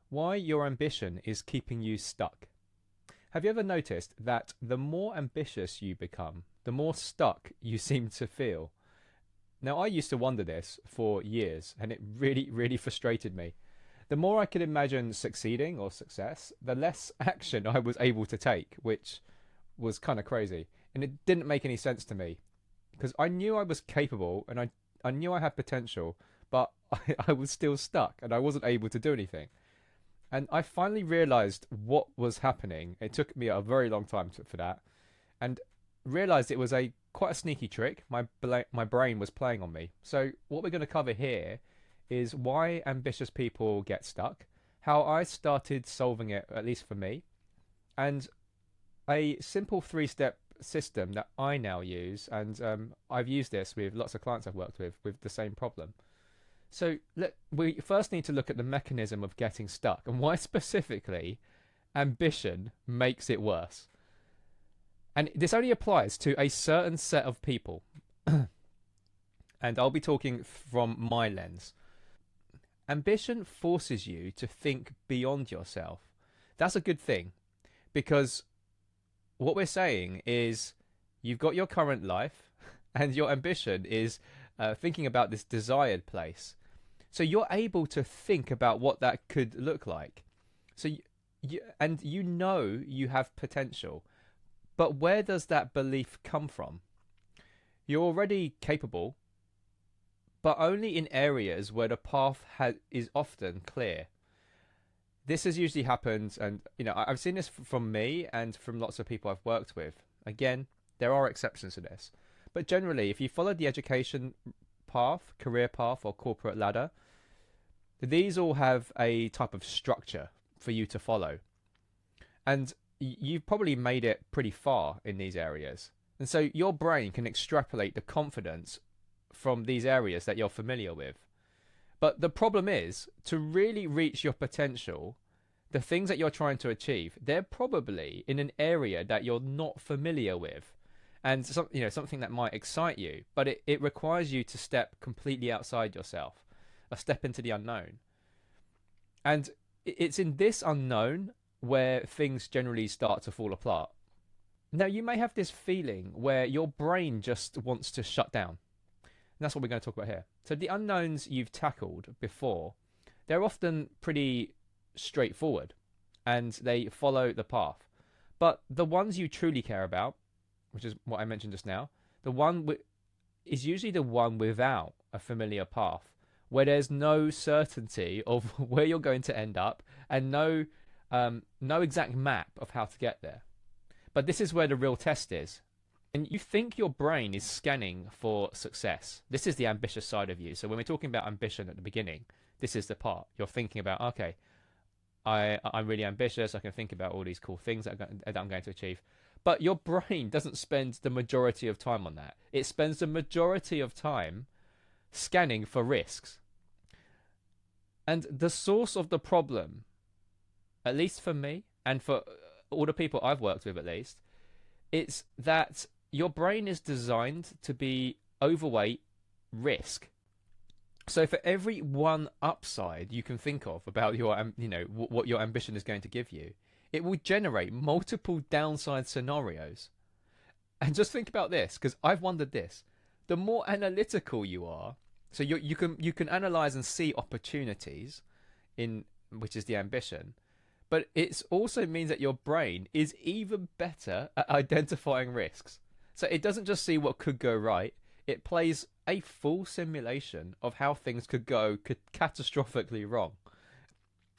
Why your ambition is keeping you stuck. Have you ever noticed that the more ambitious you become, the more stuck you seem to feel? Now, I used to wonder this for years, and it really, really frustrated me. The more I could imagine succeeding or success, the less action I was able to take, which was kind of crazy. And it didn't make any sense to me because I knew I was capable and I knew I had potential, but I was still stuck and I wasn't able to do anything. And I finally realized what was happening. It took me a very long time for that, and realized it was a quite a sneaky trick. My brain was playing on me. So what we're going to cover here is why ambitious people get stuck, how I started solving it, at least for me, and a simple three-step system that I now use. And I've used this with lots of clients I've worked with the same problem. So we first need to look at the mechanism of getting stuck and why specifically ambition makes it worse. And this only applies to a certain set of people. And I'll be talking from my lens. Ambition forces you to think beyond yourself. That's a good thing because what we're saying is you've got your current life and your ambition is thinking about this desired place. So you're able to think about what that could look like. So and you know you have potential, but where does that belief come from? You're already capable, but only in areas where the path is often clear. This has usually happened, and I've seen this from me and from lots of people I've worked with. Again, there are exceptions to this, but generally, if you follow the education path, career path, or corporate ladder, these all have a type of structure for you to follow. And you've probably made it pretty far in these areas. And so your brain can extrapolate the confidence from these areas that you're familiar with. But the problem is, to really reach your potential, the things that you're trying to achieve, they're probably in an area that you're not familiar with. And something that might excite you, but it requires you to step completely outside yourself, a step into the unknown. And it's in this unknown where things generally start to fall apart. Now, you may have this feeling where your brain just wants to shut down. And that's what we're going to talk about here. So the unknowns you've tackled before, they're often pretty straightforward and they follow the path. But the ones you truly care about, which is what I mentioned just now, is usually the one without a familiar path, where there's no certainty of where you're going to end up and no exact map of how to get there. But this is where the real test is. And you think your brain is scanning for success. This is the ambitious side of you. So when we're talking about ambition at the beginning, this is the part. You're thinking about, okay, I'm really ambitious. I can think about all these cool things that I'm going to achieve. But your brain doesn't spend the majority of time on that. It spends the majority of time scanning for risks. And the source of the problem, at least for me and for all the people I've worked with at least, it's that your brain is designed to be overweight risk. So for every one upside you can think of about your, what your ambition is going to give you, it will generate multiple downside scenarios. And just think about this, because I've wondered this. The more analytical you are, so you can analyze and see opportunities in which is the ambition, but it also means that your brain is even better at identifying risks. So it doesn't just see what could go right, it plays a full simulation of how things could go catastrophically wrong.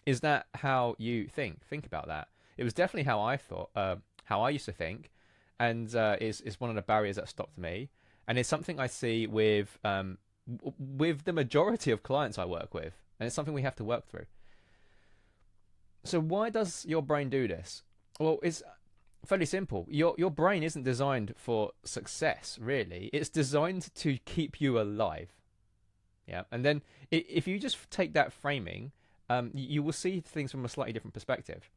Is that how you think? Think about that. It was definitely how I thought, how I used to think, and is one of the barriers that stopped me. And it's something I see with the majority of clients I work with, and it's something we have to work through. So why does your brain do this? Well, it's fairly simple. Your brain isn't designed for success, really. It's designed to keep you alive. Yeah, and then if you just take that framing, you will see things from a slightly different perspective.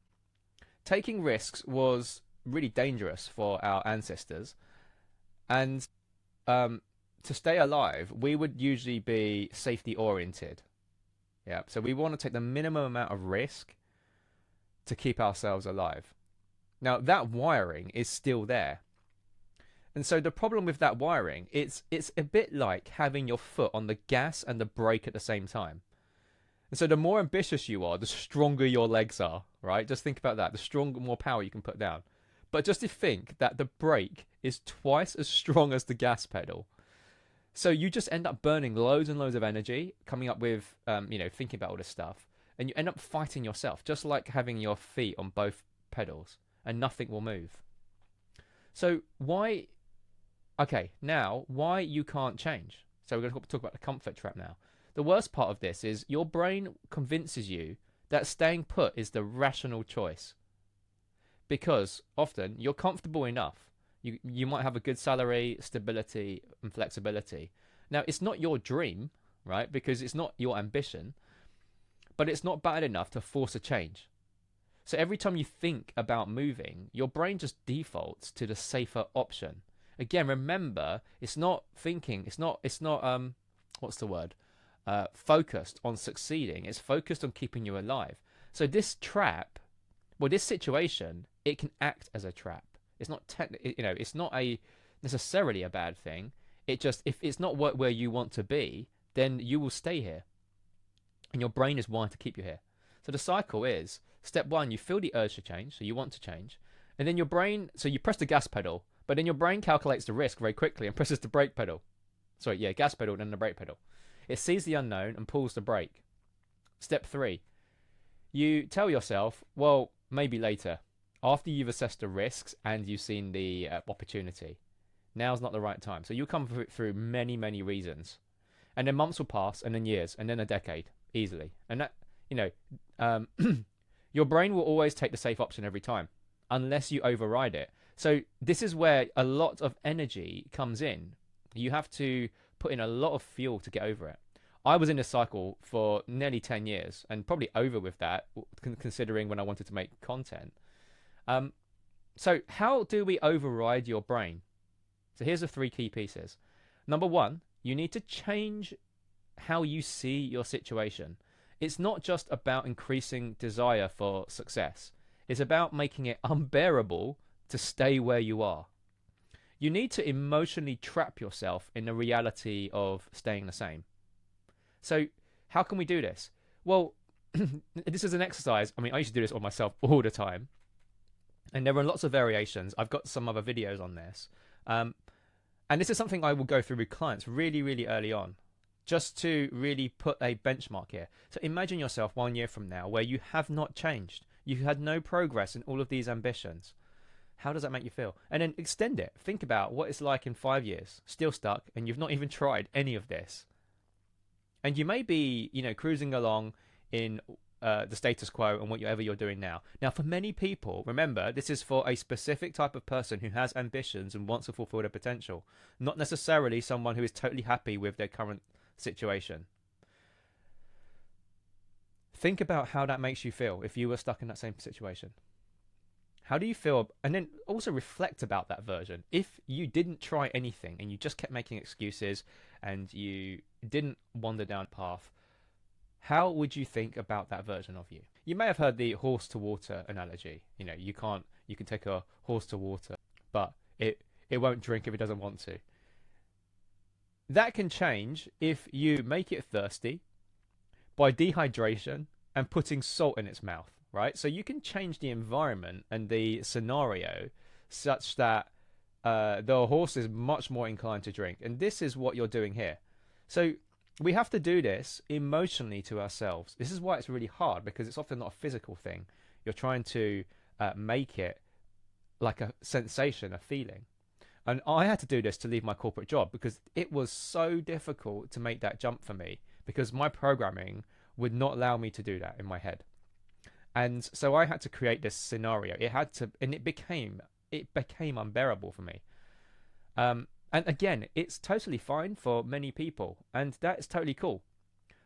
Taking risks was really dangerous for our ancestors, and to stay alive, we would usually be safety oriented. Yeah, so we want to take the minimum amount of risk to keep ourselves alive. Now, that wiring is still there. And so the problem with that wiring, it's a bit like having your foot on the gas and the brake at the same time. And so the more ambitious you are, the stronger your legs are, right? Just think about that. The stronger, more power you can put down. But just to think that the brake is twice as strong as the gas pedal. So you just end up burning loads and loads of energy, coming up with, thinking about all this stuff. And you end up fighting yourself, just like having your feet on both pedals, and nothing will move. So why you can't change. So we're going to talk about the comfort trap now. The worst part of this is your brain convinces you that staying put is the rational choice. Because often you're comfortable enough. You might have a good salary, stability, and flexibility. Now, it's not your dream, right? Because it's not your ambition. But it's not bad enough to force a change. So every time you think about moving, your brain just defaults to the safer option. Again, remember, it's not thinking, it's not focused on succeeding. It's focused on keeping you alive. So this trap, this situation, it can act as a trap. It's not it's not necessarily a bad thing. It just, if it's not where you want to be, then you will stay here. And your brain is wired to keep you here. So the cycle is, step one, you feel the urge to change, so you want to change. And then your brain, so you press the gas pedal, but then your brain calculates the risk very quickly and presses the brake pedal. Gas pedal, then the brake pedal. It sees the unknown and pulls the brake. Step three, you tell yourself, well, maybe later, after you've assessed the risks and you've seen the opportunity. Now's not the right time. So you'll come through many, many reasons. And then months will pass, and then years, and then a decade, easily. And that, your brain will always take the safe option every time, unless you override it. So this is where a lot of energy comes in. You have to put in a lot of fuel to get over it. I was in this cycle for nearly 10 years, and probably over with that, considering when I wanted to make content. So how do we override your brain? So here's the 3 key pieces. Number 1, you need to change how you see your situation. It's not just about increasing desire for success. It's about making it unbearable to stay where you are. You need to emotionally trap yourself in the reality of staying the same. So how can we do this? Well, this is an exercise. I mean, I used to do this on myself all the time. And there are lots of variations. I've got some other videos on this. And this is something I will go through with clients really, really early on, just to really put a benchmark here. So imagine yourself 1 year from now where you have not changed. You had no progress in all of these ambitions. How does that make you feel? And then extend it. Think about what it's like in 5 years, still stuck, and you've not even tried any of this. And you may be, cruising along in the status quo and whatever you're doing now. Now, for many people, remember, this is for a specific type of person who has ambitions and wants to fulfill their potential, not necessarily someone who is totally happy with their current situation. Think about how that makes you feel if you were stuck in that same situation. How do you feel? And then also reflect about that version. If you didn't try anything and you just kept making excuses and you didn't wander down a path, how would you think about that version of you? You may have heard the horse to water analogy. You can take a horse to water, but it won't drink if it doesn't want to. That can change if you make it thirsty by dehydration and putting salt in its mouth, right? So you can change the environment and the scenario such that the horse is much more inclined to drink. And this is what you're doing here. So we have to do this emotionally to ourselves. This is why it's really hard, because it's often not a physical thing. You're trying to make it like a sensation, a feeling. And I had to do this to leave my corporate job because it was so difficult to make that jump for me, because my programming would not allow me to do that in my head. And so I had to create this scenario. It became unbearable for me. And again, it's totally fine for many people, and that is totally cool.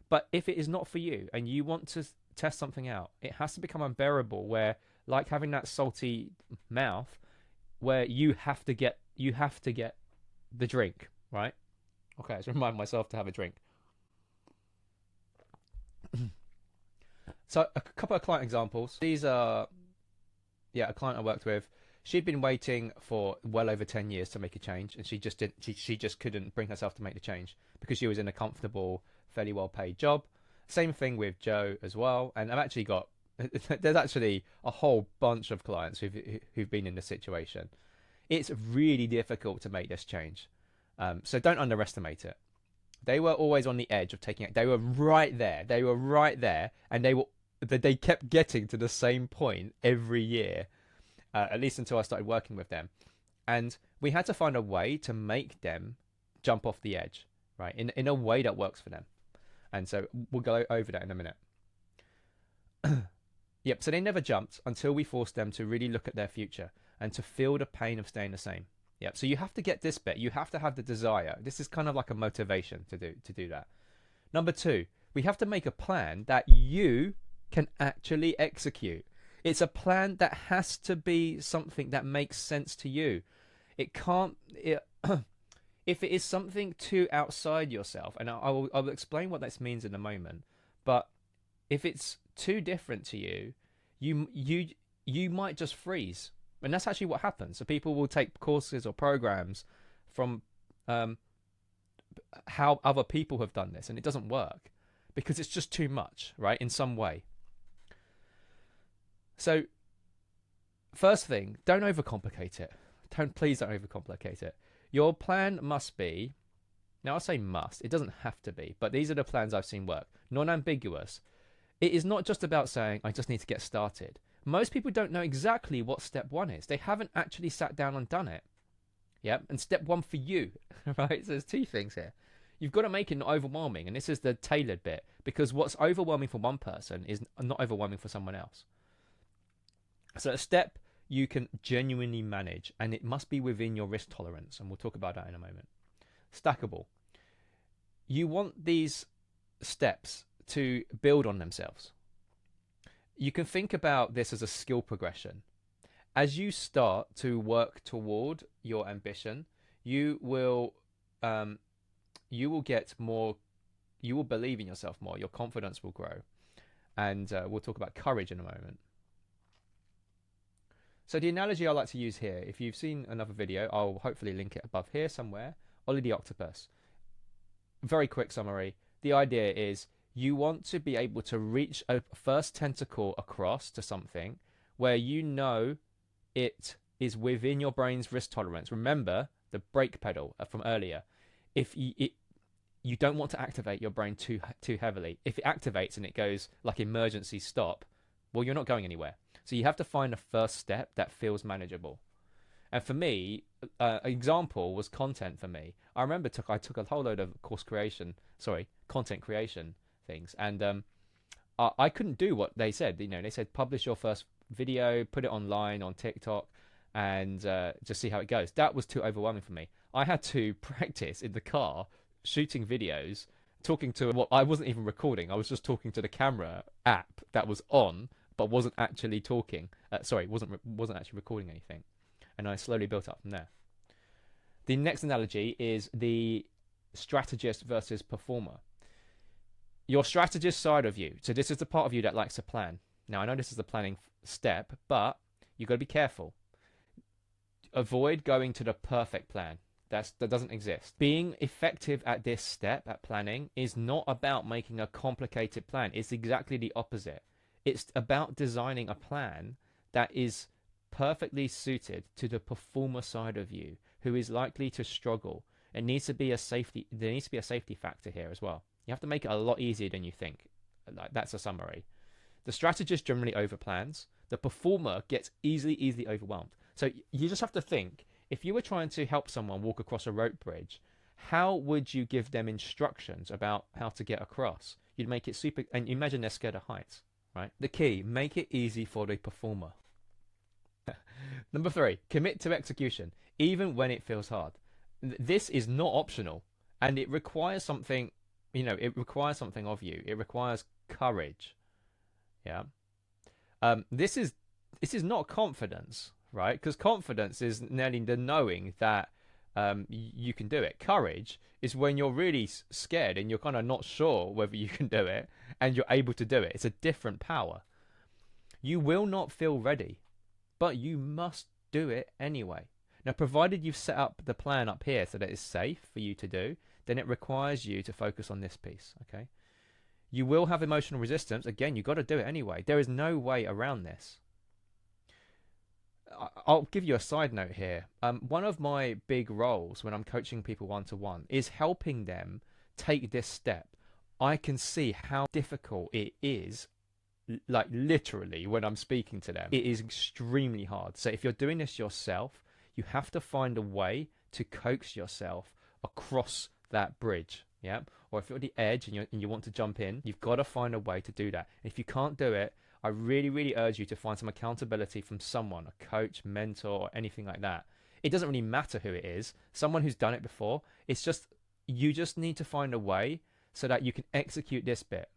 But if it is not for you and you want to test something out, it has to become unbearable, where, like having that salty mouth, where you have to get the drink, right? Okay, let's remind myself to have a drink. So a couple of client examples. These are, yeah, a client I worked with. She'd been waiting for well over 10 years to make a change, and she just didn't. She just couldn't bring herself to make the change because she was in a comfortable, fairly well-paid job. Same thing with Joe as well. And I've actually got there's actually a whole bunch of clients who've been in this situation. It's really difficult to make this change, so don't underestimate it. They were always on the edge of taking it. They were right there. They were right there, and they kept getting to the same point every year, at least until I started working with them. And we had to find a way to make them jump off the edge, right? In a way that works for them. And so we'll go over that in a minute. Yep. So they never jumped until we forced them to really look at their future and to feel the pain of staying the same. Yep. So you have to get this bit. You have to have the desire. This is kind of like a motivation to do that. Number two, we have to make a plan that you can actually execute. It's a plan that has to be something that makes sense to you. It can't. If it is something too outside yourself, and I'll explain what this means in a moment, but if it's too different to you, you might just freeze. And that's actually what happens. So people will take courses or programs from how other people have done this, and it doesn't work because it's just too much, right? In some way. So, first thing, don't overcomplicate it. Please don't overcomplicate it. Your plan must be, now I say must, it doesn't have to be, but these are the plans I've seen work. Non-ambiguous. It is not just about saying, I just need to get started. Most people don't know exactly what step one is. They haven't actually sat down and done it. Yeah, and step one for you, right? So there's two things here. You've got to make it not overwhelming, and this is the tailored bit, because what's overwhelming for one person is not overwhelming for someone else. So a step you can genuinely manage, and it must be within your risk tolerance, and we'll talk about that in a moment. Stackable. You want these steps to build on themselves. You can think about this as a skill progression. As you start to work toward your ambition, you will get more, you will believe in yourself more, your confidence will grow, and we'll talk about courage in a moment. So the analogy I like to use here, if you've seen another video, I'll hopefully link it above here somewhere, Ollie the Octopus. Very quick summary. The idea is you want to be able to reach a first tentacle across to something where you know it is within your brain's risk tolerance. Remember the brake pedal from earlier. If you don't want to activate your brain too heavily. If it activates and it goes like emergency stop, well, you're not going anywhere. So you have to find a first step that feels manageable. And for me, an example was content for me. I remember I took a whole load of content creation things, and I couldn't do what they said. You know, they said publish your first video, put it online on TikTok, and just see how it goes. That was too overwhelming for me. I had to practice in the car shooting videos, talking to what I wasn't even recording. I was just talking to the camera app that was on, but wasn't actually talking. Wasn't actually recording anything. And I slowly built up from there. The next analogy is the strategist versus performer. Your strategist side of you. So this is the part of you that likes to plan. Now, I know this is the planning step, but you've got to be careful. Avoid going to the perfect plan. That doesn't exist. Being effective at this step, at planning, is not about making a complicated plan. It's exactly the opposite. It's about designing a plan that is perfectly suited to the performer side of you, who is likely to struggle. There needs to be a safety factor here as well. You have to make it a lot easier than you think. That's a summary. The strategist generally overplans. The performer gets easily overwhelmed. So you just have to think, if you were trying to help someone walk across a rope bridge, how would you give them instructions about how to get across? You'd make it super, and imagine they're scared of heights, right? The key, make it easy for the performer. Number 3, commit to execution, even when it feels hard. This is not optional, and it requires something, it requires something of you. It requires courage. Yeah. This is not confidence, right? Because confidence is nearly the knowing that you can do it. Courage is when you're really scared and you're kind of not sure whether you can do it and you're able to do it. It's a different power. You will not feel ready, but you must do it anyway. Now, provided you've set up the plan up here so that it's safe for you to do, then it requires you to focus on this piece, okay? You will have emotional resistance. Again, you've got to do it anyway. There is no way around this. I'll give you a side note here. One of my big roles when I'm coaching people one-to-one is helping them take this step. I can see how difficult it is, like literally when I'm speaking to them. It is extremely hard. So if you're doing this yourself, you have to find a way to coax yourself across that bridge. Yeah. Or if you're at the edge and you want to jump in, you've got to find a way to do that. And if you can't do it, I really, really urge you to find some accountability from someone, a coach, mentor, or anything like that. It doesn't really matter who it is, someone who's done it before. It's just, you just need to find a way so that you can execute this bit,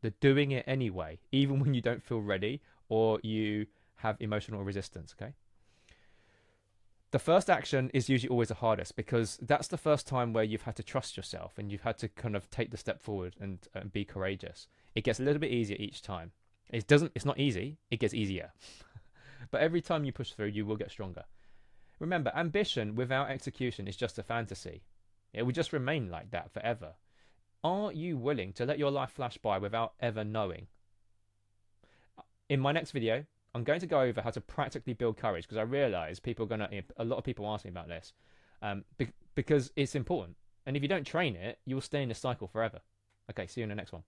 the doing it anyway, even when you don't feel ready or you have emotional resistance, okay? The first action is usually always the hardest because that's the first time where you've had to trust yourself and you've had to kind of take the step forward and be courageous. It gets a little bit easier each time. It's not easy, it gets easier. But every time you push through, you will get stronger. Remember, ambition without execution is just a fantasy. It will just remain like that forever. Are you willing to let your life flash by without ever knowing? In my next video, I'm going to go over how to practically build courage because I realize a lot of people ask me about this because it's important. And if you don't train it, you'll stay in this cycle forever. Okay, see you in the next one.